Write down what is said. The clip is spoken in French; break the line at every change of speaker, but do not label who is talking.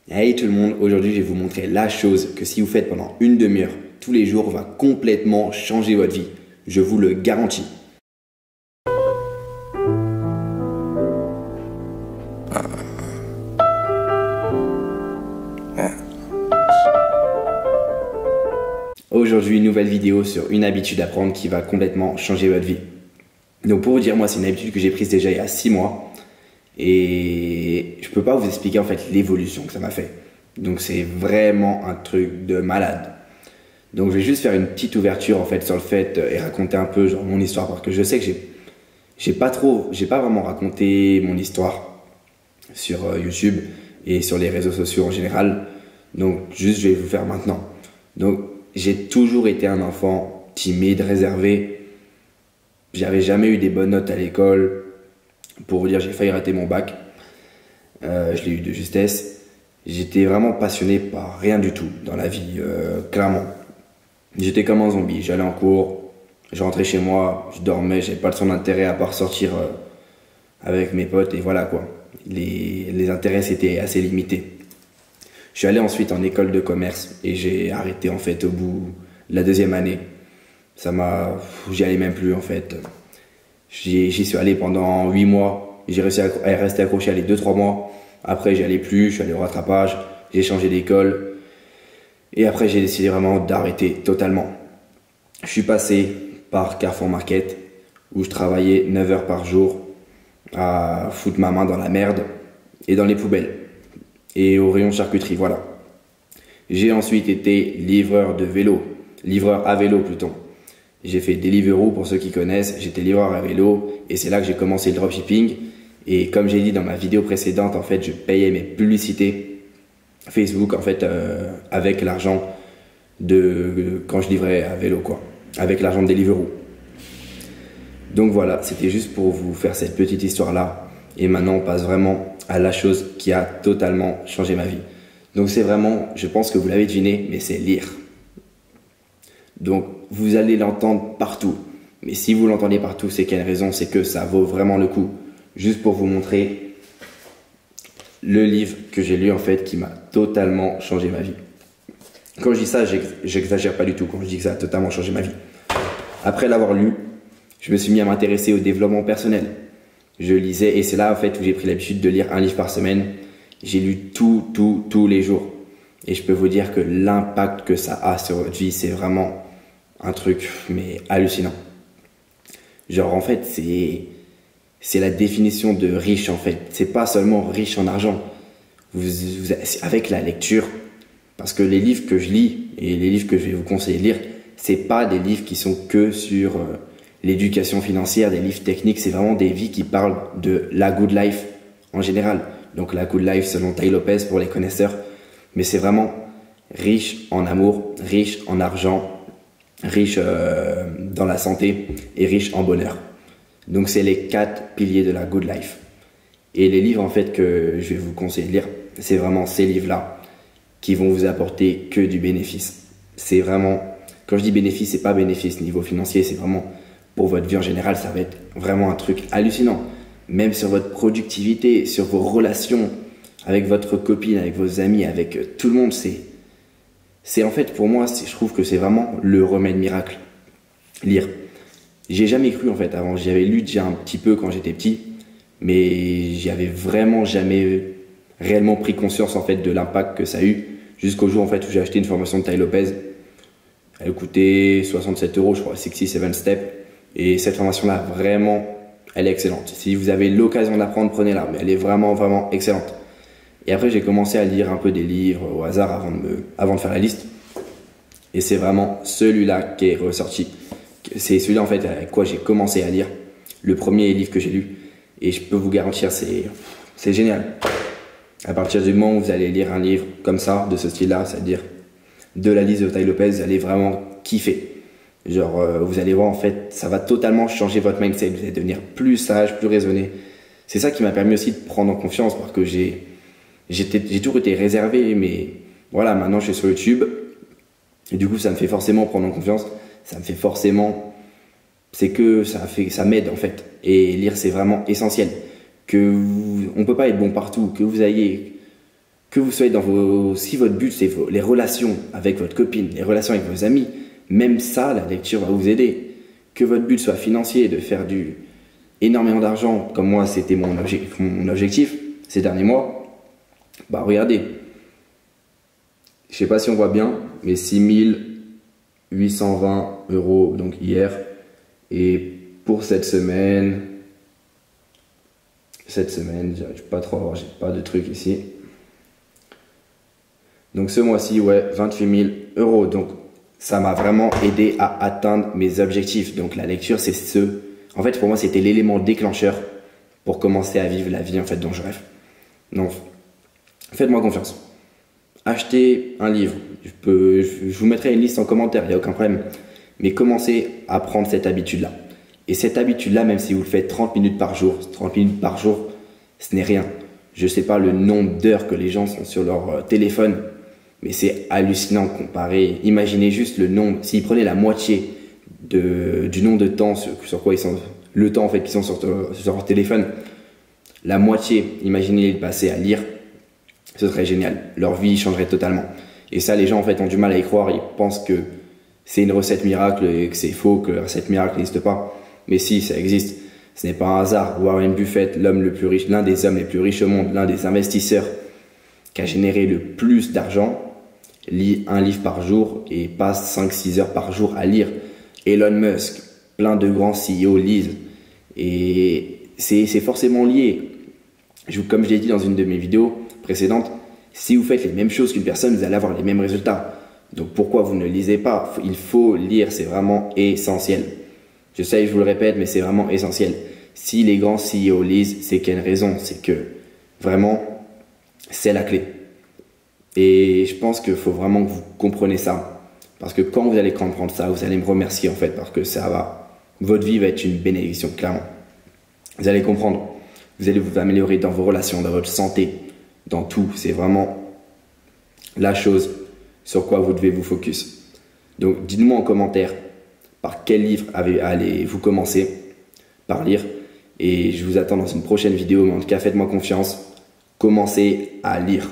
Hey tout le monde, aujourd'hui je vais vous montrer la chose que si vous faites pendant une demi-heure tous les jours va complètement changer votre vie. Je vous le garantis. Aujourd'hui, une nouvelle vidéo sur une habitude à prendre qui va complètement changer votre vie. Donc pour vous dire, moi c'est une habitude que j'ai prise déjà il y a 6 mois. Et je peux pas vous expliquer en fait l'évolution que ça m'a fait. Donc c'est vraiment un truc de malade. Donc je vais juste faire une petite ouverture en fait sur le fait et raconter un peu genre mon histoire parce que je sais que j'ai pas vraiment raconté mon histoire sur YouTube et sur les réseaux sociaux en général. Donc juste je vais vous faire maintenant. Donc j'ai toujours été un enfant timide, réservé. J'avais jamais eu des bonnes notes à l'école. Pour vous dire, j'ai failli rater mon bac. Je l'ai eu de justesse. J'étais vraiment passionné par rien du tout dans la vie, clairement. J'étais comme un zombie. J'allais en cours, je rentrais chez moi, je dormais, j'avais pas de son intérêt à part sortir avec mes potes et voilà quoi. Les intérêts c'était assez limité. Je suis allé ensuite en école de commerce et j'ai arrêté en fait au bout de la deuxième année. J'y allais même plus en fait. J'y suis allé pendant 8 mois. J'ai réussi à rester accroché les 2-3 mois. Après, j'y allais plus. Je suis allé au rattrapage. J'ai changé d'école. Et après, j'ai décidé vraiment d'arrêter totalement. Je suis passé par Carrefour Market où je travaillais 9 heures par jour à foutre ma main dans la merde et dans les poubelles et au rayon charcuterie. Voilà. J'ai ensuite été livreur de vélo. Livreur à vélo plutôt. J'ai fait Deliveroo pour ceux qui connaissent, j'étais livreur à vélo et c'est là que j'ai commencé le dropshipping. Et comme j'ai dit dans ma vidéo précédente, en fait, je payais mes publicités Facebook en fait avec l'argent de quand je livrais à vélo quoi, avec l'argent de Deliveroo. Donc voilà, c'était juste pour vous faire cette petite histoire là. Et maintenant, on passe vraiment à la chose qui a totalement changé ma vie. Donc c'est vraiment, je pense que vous l'avez deviné, mais c'est lire. Donc vous allez l'entendre partout. Mais si vous l'entendez partout, c'est qu'il y a une raison, c'est que ça vaut vraiment le coup. Juste pour vous montrer le livre que j'ai lu en fait qui m'a totalement changé ma vie. Quand je dis ça, j'exagère pas du tout quand je dis que ça a totalement changé ma vie. Après l'avoir lu, je me suis mis à m'intéresser au développement personnel. Je lisais et c'est là en fait où j'ai pris l'habitude de lire un livre par semaine. J'ai lu tous les jours. Et je peux vous dire que l'impact que ça a sur votre vie, c'est vraiment un truc mais hallucinant. Genre en fait c'est la définition de riche en fait. C'est pas seulement riche en argent. Avec la lecture, parce que les livres que je lis et les livres que je vais vous conseiller de lire, c'est pas des livres qui sont que sur l'éducation financière, des livres techniques. C'est vraiment des vies qui parlent de la good life en général. Donc la good life selon Tai Lopez pour les connaisseurs. Mais c'est vraiment riche en amour, riche en argent, riche dans la santé et riche en bonheur. Donc c'est les 4 piliers de la good life. Et les livres en fait que je vais vous conseiller de lire, c'est vraiment ces livres-là qui vont vous apporter que du bénéfice. C'est vraiment, quand je dis bénéfice, c'est pas bénéfice niveau financier, c'est vraiment pour votre vie en général, ça va être vraiment un truc hallucinant. Même sur votre productivité, sur vos relations avec votre copine, avec vos amis, avec tout le monde, c'est en fait pour moi, je trouve que c'est vraiment le remède miracle. Lire. J'ai jamais cru en fait avant, j'y avais lu déjà un petit peu quand j'étais petit, mais j'y avais vraiment jamais réellement pris conscience en fait de l'impact que ça a eu jusqu'au jour en fait où j'ai acheté une formation de Tai Lopez. Elle coûtait 67 €, je crois, 67 Steps. Et cette formation là, vraiment, elle est excellente. Si vous avez l'occasion de l'apprendre, prenez-la, mais elle est vraiment excellente. Et après, j'ai commencé à lire un peu des livres au hasard avant de faire la liste. Et c'est vraiment celui-là qui est ressorti. C'est celui-là en fait avec quoi j'ai commencé à lire. Le premier livre que j'ai lu. Et je peux vous garantir, c'est génial. À partir du moment où vous allez lire un livre comme ça, de ce style-là, c'est-à-dire de la liste de Tai Lopez, vous allez vraiment kiffer. Genre, vous allez voir en fait, ça va totalement changer votre mindset. Vous allez devenir plus sage, plus raisonné. C'est ça qui m'a permis aussi de prendre en confiance parce que j'ai toujours été réservé, mais voilà, maintenant je suis sur YouTube et du coup ça me fait forcément prendre en confiance, ça me fait forcément, ça m'aide en fait. Et lire c'est vraiment essentiel. On peut pas être bon partout, que vous ayez Que vous soyez dans si votre but c'est les relations avec votre copine, les relations avec vos amis, même ça, la lecture va vous aider. Que votre but soit financier, de faire énormément d'argent, comme moi c'était mon objectif ces derniers mois, bah regardez, je sais pas si on voit bien, mais 6 820 € donc hier, et pour cette semaine, j'arrive pas trop à voir, j'ai pas de truc ici. Donc ce mois-ci, ouais, 28 000 €. Donc ça m'a vraiment aidé à atteindre mes objectifs. Donc la lecture, c'est en fait, pour moi, c'était l'élément déclencheur pour commencer à vivre la vie en fait dont je rêve. Donc, faites-moi confiance. Achetez un livre. Je vous mettrai une liste en commentaire, il n'y a aucun problème. Mais commencez à prendre cette habitude-là. Et cette habitude-là, même si vous le faites 30 minutes par jour, ce n'est rien. Je ne sais pas le nombre d'heures que les gens sont sur leur téléphone, mais c'est hallucinant comparé. Imaginez juste le nombre, s'ils prenaient la moitié du nombre de temps sur quoi ils sont, le temps en fait qu'ils sont sur leur téléphone, la moitié, imaginez le passer à lire, ce serait génial. Leur vie changerait totalement. Et ça, les gens en fait ont du mal à y croire. Ils pensent que c'est une recette miracle et que c'est faux, que la recette miracle n'existe pas. Mais si, ça existe. Ce n'est pas un hasard. Warren Buffett, l'homme le plus riche, l'un des hommes les plus riches au monde, l'un des investisseurs qui a généré le plus d'argent, lit un livre par jour et passe 5-6 heures par jour à lire. Elon Musk, plein de grands CEO lisent. Et c'est forcément lié. Comme je l'ai dit dans une de mes vidéos précédentes, si vous faites les mêmes choses qu'une personne, vous allez avoir les mêmes résultats. Donc pourquoi vous ne lisez pas? Il faut lire, c'est vraiment essentiel. Je sais, je vous le répète, mais c'est vraiment essentiel. Si les grands CEO lisent, c'est qu'il y a une raison. C'est que vraiment, c'est la clé. Et je pense qu'il faut vraiment que vous compreniez ça. Parce que quand vous allez comprendre ça, vous allez me remercier en fait. Parce que votre vie va être une bénédiction, clairement. Vous allez comprendre. Vous allez vous améliorer dans vos relations, dans votre santé, dans tout. C'est vraiment la chose sur quoi vous devez vous focus. Donc dites-moi en commentaire par quel livre allez-vous commencer par lire. Et je vous attends dans une prochaine vidéo. Mais en tout cas, faites-moi confiance. Commencez à lire.